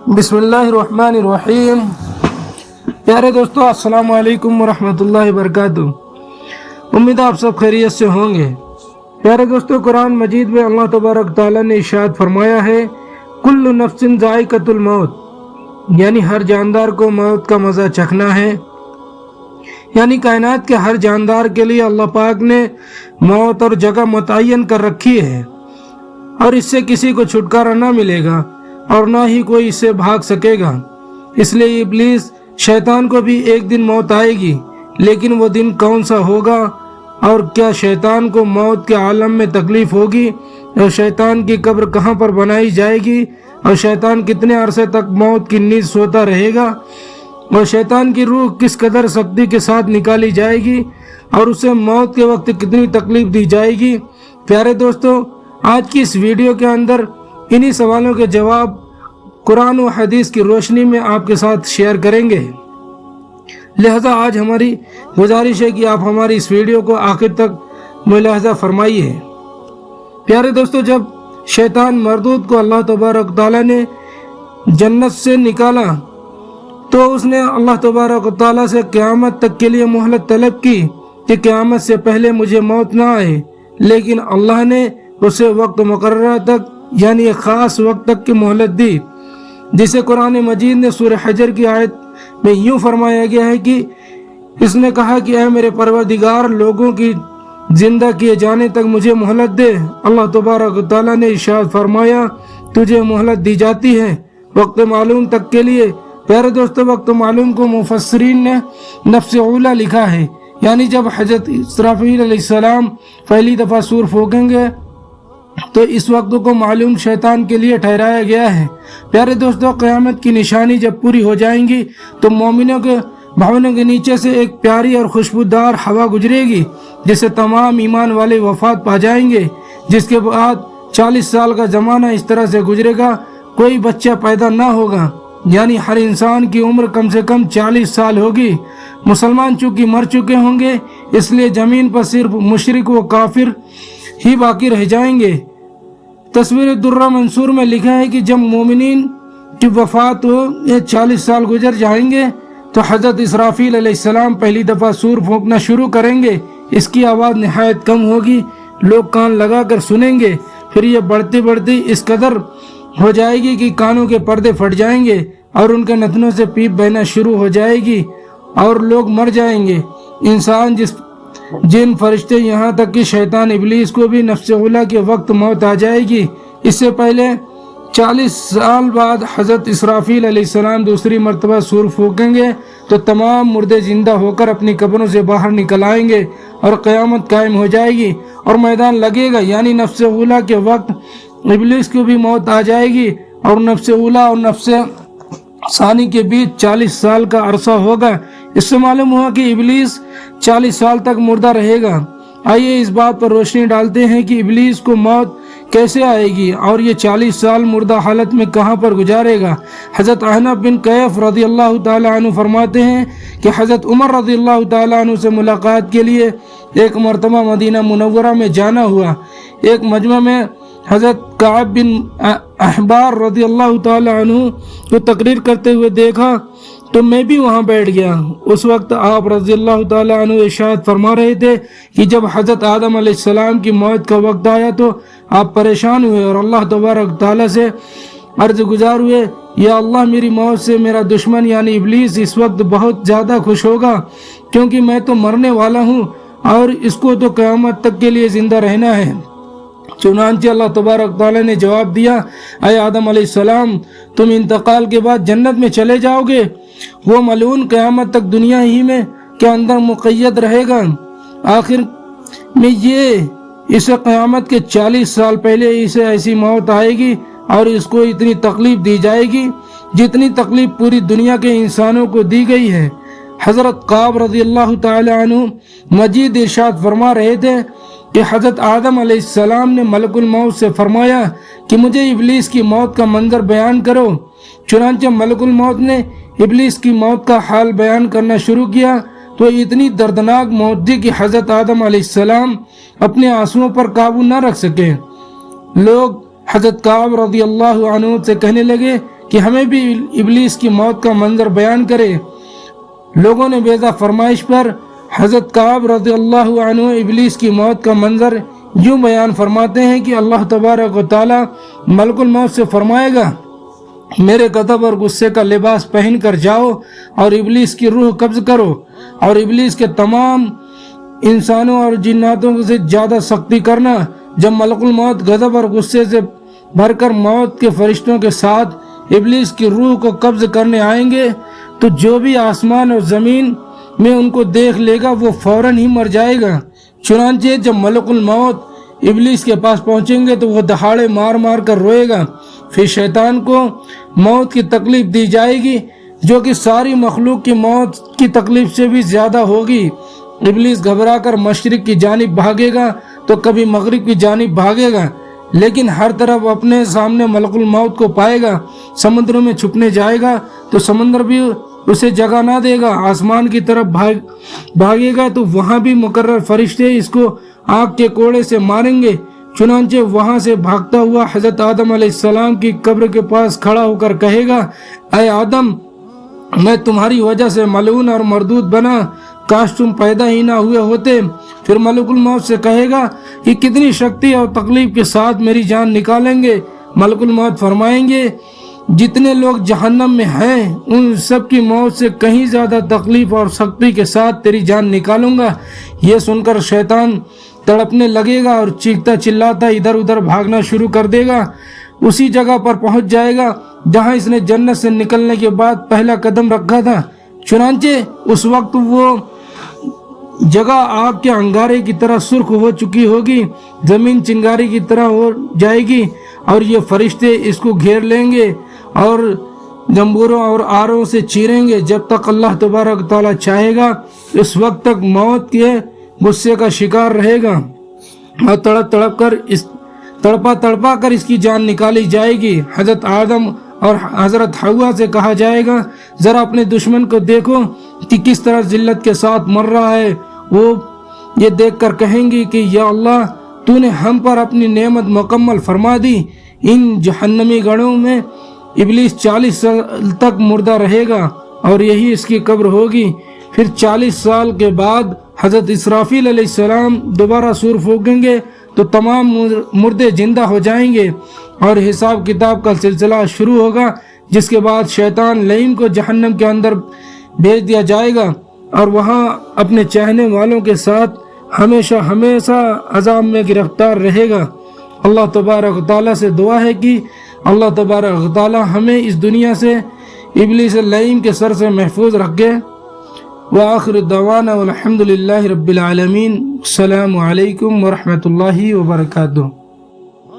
بسم اللہ الرحمن الرحیم۔ پیارے دوستو، السلام علیکم ورحمۃ اللہ وبرکاتہ۔ امید آپ سب خیریت سے ہوں گے۔ پیارے دوستو، قرآن مجید میں اللہ تبارک تعالیٰ نے ارشاد فرمایا ہے، کل نفس ذائقۃ الموت، یعنی ہر جاندار کو موت کا مزہ چکھنا ہے۔ یعنی کائنات کے ہر جاندار کے لیے اللہ پاک نے موت اور جگہ متعین کر رکھی ہے، اور اس سے کسی کو چھٹکارا نہ ملے گا اور نہ ہی کوئی اس سے بھاگ سکے گا۔ اس لیے ابلیس شیطان کو بھی ایک دن موت آئے گی، لیکن وہ دن کون سا ہوگا، اور کیا شیطان کو موت کے عالم میں تکلیف ہوگی، اور شیطان کی قبر کہاں پر بنائی جائے گی، اور شیطان کتنے عرصے تک موت کی نیند سوتا رہے گا، اور شیطان کی روح کس قدر سختی کے ساتھ نکالی جائے گی، اور اسے موت کے وقت کتنی تکلیف دی جائے گی۔ پیارے دوستو، آج کی اس ویڈیو کے اندر انہی سوالوں کے جواب قرآن و حدیث کی روشنی میں آپ کے ساتھ شیئر کریں گے۔ لہذا آج ہماری گزارش ہے کہ آپ ہماری اس ویڈیو کو آخر تک ملاحظہ فرمائیے۔ پیارے دوستو، جب شیطان مردود کو اللہ تبارک تعالیٰ نے جنت سے نکالا تو اس نے اللہ تبارک تعالیٰ سے قیامت تک کے لیے مہلت طلب کی کہ قیامت سے پہلے مجھے موت نہ آئے، لیکن اللہ نے اسے وقت مقررہ تک، یعنی ایک خاص وقت تک کی مہلت دی، جسے قرآن مجید نے سورہ حجر کی آیت میں یوں فرمایا گیا ہے کہ اس نے کہا کہ اے میرے پروردگار، لوگوں کی زندہ کیے جانے تک مجھے مہلت دے۔ اللہ تبارک تعالیٰ نے ارشاد فرمایا، تجھے مہلت دی جاتی ہے وقت معلوم تک کے لیے۔ پیارے دوستو، وقت معلوم کو مفسرین نے نفس اولا لکھا ہے، یعنی جب حضرت اسرافیل علیہ السلام پہلی دفعہ سور پھونکیں گے تو اس وقت کو معلوم شیطان کے لیے ٹھہرایا گیا ہے۔ پیارے دوستو، قیامت کی نشانی جب پوری ہو جائیں گی تو مومنوں کے بھونوں کے نیچے سے ایک پیاری اور خوشبودار ہوا گزرے گی، جس سے تمام ایمان والے وفات پا جائیں گے، جس کے بعد 40 سال کا زمانہ اس طرح سے گزرے گا، کوئی بچہ پیدا نہ ہوگا، یعنی ہر انسان کی عمر کم سے کم 40 سال ہوگی۔ مسلمان چونکہ مر چکے ہوں گے، اس لیے زمین پر صرف مشرک و کافر ہی باقی رہ جائیں گے۔ تصویر درہ منصور میں لکھا ہے کہ جب مومنین کی وفات ہو، یہ 40 سال گزر جائیں گے تو حضرت اسرافیل علیہ السلام پہلی دفعہ سور پھونکنا شروع کریں گے۔ اس کی آواز نہایت کم ہوگی، لوگ کان لگا کر سنیں گے، پھر یہ بڑھتی بڑھتی اس قدر ہو جائے گی کہ کانوں کے پردے پھٹ جائیں گے اور ان کے نتنوں سے پیپ بہنا شروع ہو جائے گی اور لوگ مر جائیں گے، انسان، جن فرشتے، یہاں تک کہ شیطان ابلیس کو بھی نفس اولا کے وقت موت آ جائے گی۔ اس سے پہلے 40 سال بعد حضرت اسرافیل علیہ السلام دوسری مرتبہ سور پھونکیں گے تو تمام مردے زندہ ہو کر اپنی قبروں سے باہر نکل آئیں گے اور قیامت قائم ہو جائے گی اور میدان لگے گا، یعنی نفس اولا کے وقت ابلیس کو بھی موت آ جائے گی اور نفس اولا اور نفس ثانی کے بیچ 40 سال کا عرصہ ہوگا۔ اس سے معلوم ہوا کہ ابلیس 40 سال تک مردہ رہے گا۔ آئیے اس بات پر روشنی ڈالتے ہیں کہ ابلیس کو موت کیسے آئے گی اور یہ 40 سال مردہ حالت میں کہاں پر گزارے گا۔ حضرت احنف بن قیف رضی اللہ تعالیٰ عنہ فرماتے ہیں کہ حضرت عمر رضی اللہ تعالیٰ عنہ سے ملاقات کے لیے ایک مرتبہ مدینہ منورہ میں جانا ہوا۔ ایک مجمع میں حضرت کعب بن احبار رضی اللہ تعالیٰ عنہ کو تقریر کرتے ہوئے دیکھا تو میں بھی وہاں بیٹھ گیا۔ اس وقت آپ رضی اللہ تعالیٰ عنہ ارشاد فرما رہے تھے کہ جب حضرت آدم علیہ السلام کی موت کا وقت آیا تو آپ پریشان ہوئے اور اللہ تبارک تعالیٰ سے عرض گزار ہوئے، یا اللہ، میری موت سے میرا دشمن یعنی ابلیس اس وقت بہت زیادہ خوش ہوگا، کیونکہ میں تو مرنے والا ہوں اور اس کو تو قیامت تک کے لیے زندہ رہنا ہے۔ چنانچہ اللہ تبارک تعالیٰ نے جواب دیا، اے آدم علیہ السلام، تم انتقال کے بعد جنت میں چلے جاؤ گے، وہ ملعون قیامت تک دنیا ہی میں کے اندر مقید رہے گا۔ آخر میں اسے قیامت کے 40 سال پہلے اسے ایسی موت آئے گی اور اس کو اتنی تکلیف دی جائے گی جتنی تکلیف پوری دنیا کے انسانوں کو دی گئی ہے۔ حضرت کعب رضی اللہ تعالی عنہ مزید ارشاد فرما رہے تھے کہ حضرت آدم علیہ السلام نے ملک الموت سے فرمایا کہ مجھے ابلیس کی موت کا منظر بیان کرو۔ چنانچہ ملک الموت نے ابلیس کی موت کا حال بیان کرنا شروع کیا تو اتنی دردناک موت تھی کہ حضرت آدم علیہ السلام اپنے آنسوؤں پر قابو نہ رکھ سکے۔ لوگ حضرت کعب رضی اللہ عنہ سے کہنے لگے کہ ہمیں بھی ابلیس کی موت کا منظر بیان کرے۔ لوگوں نے بیضا فرمائش پر حضرت کعب رضی اللہ عنہ ابلیس کی موت کا منظر یوں بیان فرماتے ہیں کہ اللہ تبارک و تعالی ملک الموت سے فرمائے گا میرے غضب اور غصے کا لباس پہن کر جاؤ اور ابلیس کی روح قبض کرو اور ابلیس کے تمام انسانوں اور جناتوں سے زیادہ سختی کرنا۔ جب ملک الموت غضب اور غصے سے بھر کر موت کے فرشتوں کے ساتھ ابلیس کی روح کو قبض کرنے آئیں گے تو جو بھی آسمان اور زمین میں ان کو دیکھ لے گا وہ فوراً ہی مر جائے گا۔ چنانچہ جب ملک الموت ابلیس کے پاس پہنچیں گے تو وہ دہاڑے مار مار کر روئے گا۔ پھر شیطان کو موت کی تکلیف دی جائے گی جو کہ ساری مخلوق کی موت کی تکلیف سے بھی زیادہ ہوگی۔ ابلیس گھبرا کر مشرق کی جانب بھاگے گا تو کبھی مغرب کی جانب بھاگے گا، لیکن ہر طرف اپنے سامنے ملک الموت کو پائے گا۔ سمندروں میں چھپنے جائے گا تو سمندر بھی اسے جگہ نہ دے گا۔ آسمان کی طرف بھاگے گا تو وہاں بھی مقرر فرشتے اس کو آگ کے کوڑے سے ماریں گے۔ چنانچہ وہاں سے بھاگتا ہوا حضرت آدم علیہ السلام کی قبر کے پاس کھڑا ہو کر کہے گا، اے آدم، میں تمہاری وجہ سے ملعون اور مردود بنا، کاش تم پیدا ہی نہ ہوئے ہوتے۔ پھر ملک الموت سے کہے گا کہ کتنی شکتی اور تکلیف کے ساتھ میری جان نکالیں گے۔ ملک الموت فرمائیں گے جتنے لوگ جہنم میں ہیں ان سب کی موت سے کہیں زیادہ تکلیف اور سختی کے ساتھ تیری جان نکالوں گا۔ یہ سن کر شیطان تڑپنے لگے گا اور چیختا چلاتا ادھر ادھر بھاگنا شروع کر دے گا۔ اسی جگہ پر پہنچ جائے گا جہاں اس نے جنت سے نکلنے کے بعد پہلا قدم رکھا تھا۔ چنانچہ اس وقت وہ جگہ آگ کے انگارے کی طرح سرخ ہو چکی ہوگی، زمین چنگاری کی طرح ہو جائے گی اور یہ فرشتے اس کو گھیر لیں گے اور جمبوروں اور آروں سے چیریں گے جب تک اللہ تبارک تعالیٰ چاہے گا۔ اس وقت تک موت کے غصے کا شکار رہے گا اور تڑپا کر اس کی جان نکالی جائے گی۔ حضرت آدم اور حضرت حوا سے کہا جائے گا، ذرا اپنے دشمن کو دیکھو کہ کس طرح ذلت کے ساتھ مر رہا ہے۔ وہ یہ دیکھ کر کہیں گی کہ یا اللہ، تو نے ہم پر اپنی نعمت مکمل فرما دی۔ ان جہنمی گڑھوں میں ابلیس 40 سال تک مردہ رہے گا اور یہی اس کی قبر ہوگی۔ پھر 40 سال کے بعد حضرت اسرافیل علیہ السلام دوبارہ سور پھونکیں گے تو تمام مردے زندہ ہو جائیں گے اور حساب کتاب کا سلسلہ شروع ہوگا، جس کے بعد شیطان لعین کو جہنم کے اندر بھیج دیا جائے گا اور وہاں اپنے چاہنے والوں کے ساتھ ہمیشہ ہمیشہ عذاب میں گرفتار رہے گا۔ اللہ تبارک تعالیٰ سے دعا ہے کہ اللہ تبارک تعالیٰ ہمیں اس دنیا سے ابلیس لعین کے سر سے محفوظ رکھے۔ وآخر دعوانا والحمد للہ رب العالمین۔ السلام علیکم ورحمۃ اللہ وبرکاتہ۔